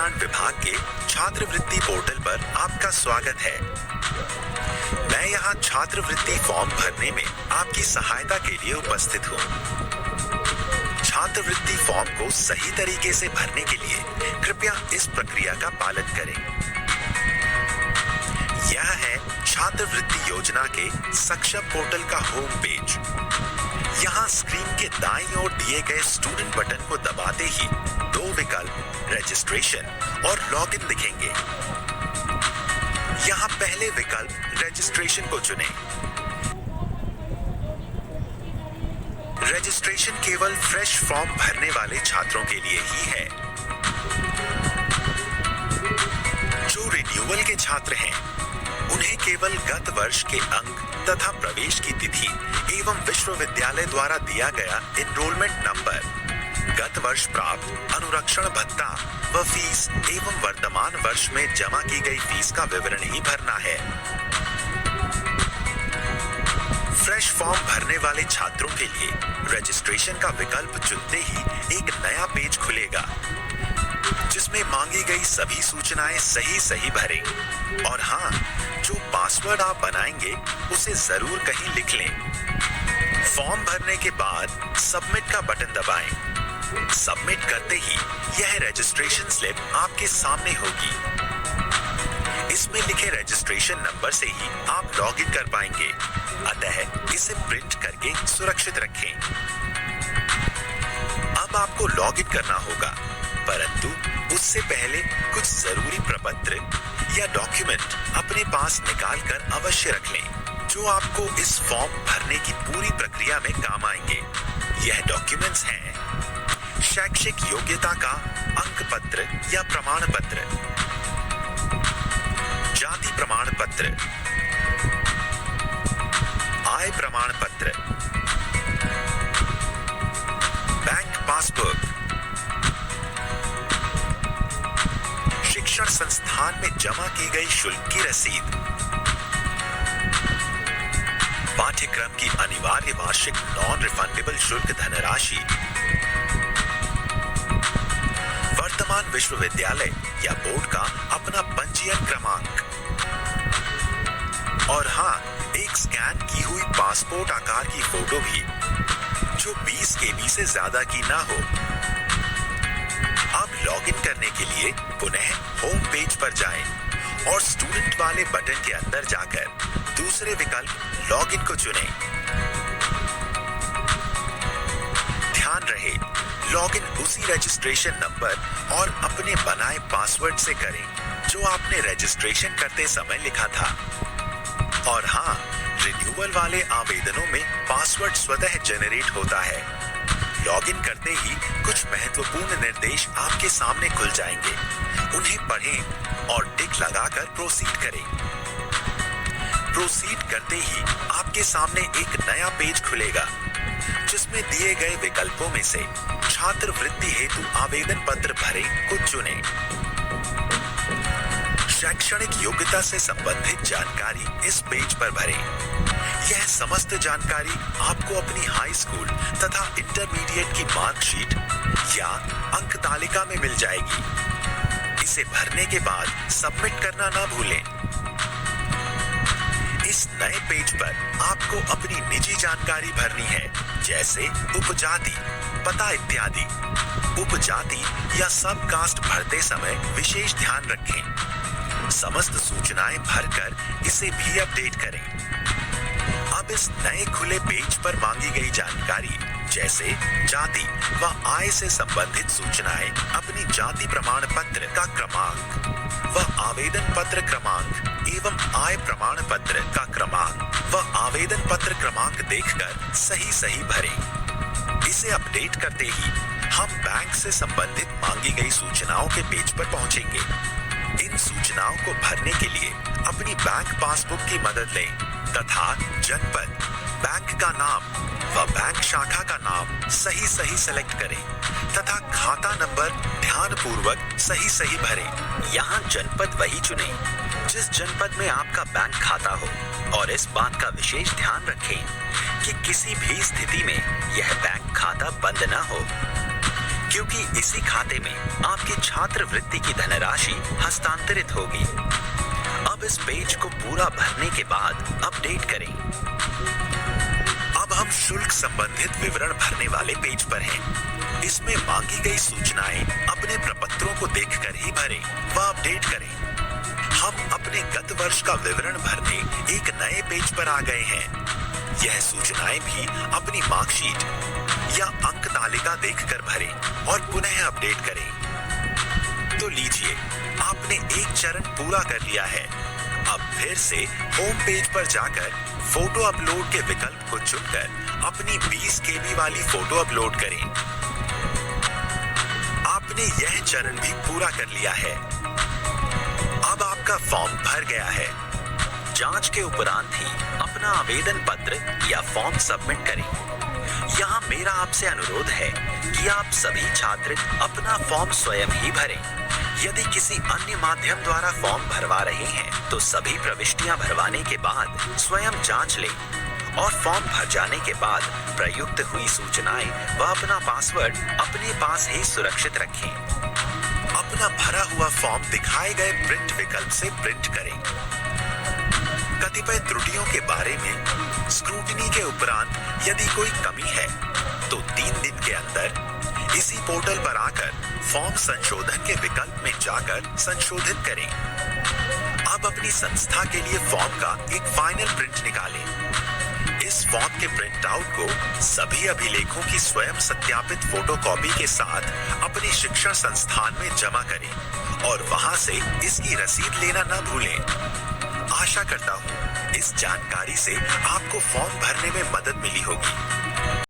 कल्याण विभाग के छात्रवृत्ति पोर्टल पर आपका स्वागत है। मैं यहाँ छात्रवृत्ति फॉर्म भरने में आपकी सहायता के लिए उपस्थित हूँ। छात्रवृत्ति फॉर्म को सही तरीके से भरने के लिए कृपया इस प्रक्रिया का पालन करें। यह है छात्रवृत्ति योजना के सक्षम पोर्टल का होम पेज। यहाँ स्क्रीन के दाईं ओर दिए गए स्टूडेंट बटन को दबाते ही दो विकल्प रजिस्ट्रेशन और लॉगिन दिखेंगे। यहाँ पहले विकल्प रजिस्ट्रेशन को चुनें। रजिस्ट्रेशन केवल फ्रेश फॉर्म भरने वाले छात्रों के लिए ही है। जो रिन्यूअल के छात्र हैं, उन्हें केवल गत वर्ष के अंक तथा प्रवेश की तिथि एवं विश्वविद्यालय द्वारा दिया गया एनरोलमेंट नंबर, गत वर्ष प्राप्त अनुरक्षण भत्ता व फीस एवं वर्तमान वर्ष में जमा की गई फीस का विवरण ही भरना है। फ्रेश फॉर्म भरने वाले छात्रों के लिए रजिस्ट्रेशन का विकल्प चुनते ही एक नया पेज खुलेगा, जिसमें मांगी गई सभी सूचनाएं सही भरें। और हाँ, जो पासवर्ड आप बनाएंगे उसे जरूर कहीं लिख लें। फॉर्म भरने के बाद सबमिट का बटन दबाएं। सबमिट करते ही यह रजिस्ट्रेशन स्लिप आपके सामने होगी। इसमें लिखे रजिस्ट्रेशन नंबर से ही आप लॉगिन कर पाएंगे, अतः इसे प्रिंट करके सुरक्षित रखें। अब आपको लॉगिन करना होगा, परंतु उससे पहले कुछ जरूरी प्रपत्र या डॉक्यूमेंट अपने पास निकाल कर अवश्य रख लें, जो आपको इस फॉर्म भरने की पूरी प्रक्रिया में काम आएंगे। यह डॉक्यूमेंट्स हैं: शैक्षिक योग्यता का अंक पत्र या प्रमाण पत्र, जाति प्रमाण पत्र, आय प्रमाण पत्र, बैंक पासबुक, शिक्षण संस्थान में जमा की गई शुल्क की रसीद, पाठ्यक्रम की अनिवार्य वार्षिक नॉन रिफंडेबल शुल्क धनराशि, वर्तमान विश्वविद्यालय या बोर्ड का अपना पंजीयन क्रमांक, और हाँ, एक स्कैन की हुई पासपोर्ट आकार की फोटो भी, जो 20 KB से ज्यादा की ना हो। अब लॉगिन करने के लिए पुनः होम पेज पर जाएं और स्टूडेंट वाले बटन के अंदर जाकर दूसरे विकल्प लॉगिन को चुनें। ध्यान रहे, लॉगिन उसी रजिस्ट्रेशन नंबर और अपने बनाए पासवर्ड से करें जो आपने रजिस्ट्रेशन करते समय लिखा था। और हाँ, रिन्यूअल वाले आवेदनों में पासवर्ड स्वतः जनरेट होता है। लॉगिन करते ही कुछ महत्वपूर्ण निर्देश आपके सामने खुल जाएंगे। उन्हें पढ़ें और टिक लगाकर प्रोसीड करें। प्रोसीड करते ही आपके सामने एक नया पेज खुलेगा, जिसमें दिए गए विकल्पों में से छात्रवृत्ति हेतु आवेदन पत्र भरें को चुनें। शैक्षणिक योग्यता से संबंधित जानकारी इस पेज पर भरें। यह समस्त जानकारी आपको अपनी हाई स्कूल तथा इंटरमीडिएट की मार्कशीट या अंक तालिका में मिल जाएगी। इसे भरने के बाद सबमिट करना ना भूलें। इस नए पेज पर आपको अपनी निजी जानकारी भरनी है, जैसे उपजाति, पता इत्यादि। उपजाति या सब कास्ट भरते समय विशेष ध्यान रखें। समस्त सूचनाएं भरकर इसे भी अपडेट करें। अब इस नए खुले पेज पर मांगी गई जानकारी, जैसे जाति व आय से संबंधित सूचनाएं, अपनी जाति प्रमाण पत्र का क्रमांक व आवेदन पत्र क्रमांक एवं आय प्रमाण पत्र का क्रमांक व आवेदन पत्र क्रमांक देखकर सही भरें। इसे अपडेट करते ही हम बैंक से संबंधित मांगी गई सूचनाओं के पेज पर पहुंचेंगे। इन सूचनाओं को भरने के लिए अपनी बैंक पासबुक की मदद लें तथा जनपद, बैंक का नाम व बैंक शाखा का नाम सही सेलेक्ट करें तथा खाता नंबर ध्यानपूर्वक सही भरें। यहाँ जनपद वही चुनें जिस जनपद में आपका बैंक खाता हो, और इस बात का विशेष ध्यान रखें कि किसी भी स्थिति में यह बैंक खाता बंद न हो। क्योंकि इसी खाते में आपकी छात्रवृत्ति की धनराशि हस्तांतरित होगी। अब इस पेज को पूरा भरने के बाद अपडेट करें। अब हम शुल्क संबंधित विवरण भरने वाले पेज पर हैं। इसमें मांगी गई सूचनाएं अपने प्रपत्रों को देखकर ही भरें व अपडेट करें। हम अपने गत वर्ष का विवरण भरने एक नए पेज पर आ गए हैं। यह सूचनाएं भी अपनी मार्कशीट या अंक तालिका देखकर भरें और पुनः अपडेट करें। तो लीजिए, आपने एक चरण पूरा कर लिया है। अब फिर से होम पेज पर जाकर फोटो अपलोड के विकल्प को चुनकर अपनी 20 KB वाली फोटो अपलोड करें। आपने यह चरण भी पूरा कर लिया है। अब आपका फॉर्म भर गया है। जांच के उपरांत ही अपना आवेदन पत्र या फॉर्म सबमिट करें। यहाँ मेरा आपसे अनुरोध है कि आप सभी छात्र अपना फॉर्म स्वयं ही भरें। यदि किसी अन्य माध्यम द्वारा फॉर्म भरवा रहे हैं तो सभी प्रविष्टियां भरवाने के बाद स्वयं जांच लें और फॉर्म भर जाने के बाद प्रयुक्त हुई सूचनाएं व अपना पासवर्ड अपने पास ही सुरक्षित रखें। अपना भरा हुआ फॉर्म दिखाए गए प्रिंट विकल्प से प्रिंट करें। कतिपय त्रुटियों के बारे में स्क्रूटिनी के उपरांत यदि कोई कमी है तो 3 दिन के अंदर इसी पोर्टल पर आकर फॉर्म संशोधन के विकल्प में जाकर संशोधित करें। अब अपनी संस्था के लिए फॉर्म का एक फाइनल प्रिंट निकालें। इस फॉर्म के प्रिंट आउट को सभी अभिलेखों की स्वयं सत्यापित फोटोकॉपी के साथ अपने शिक्षण संस्थान में जमा करें और वहां से इसकी रसीद लेना न भूलें। आशा करता हूं इस जानकारी से आपको फॉर्म भरने में मदद मिली होगी।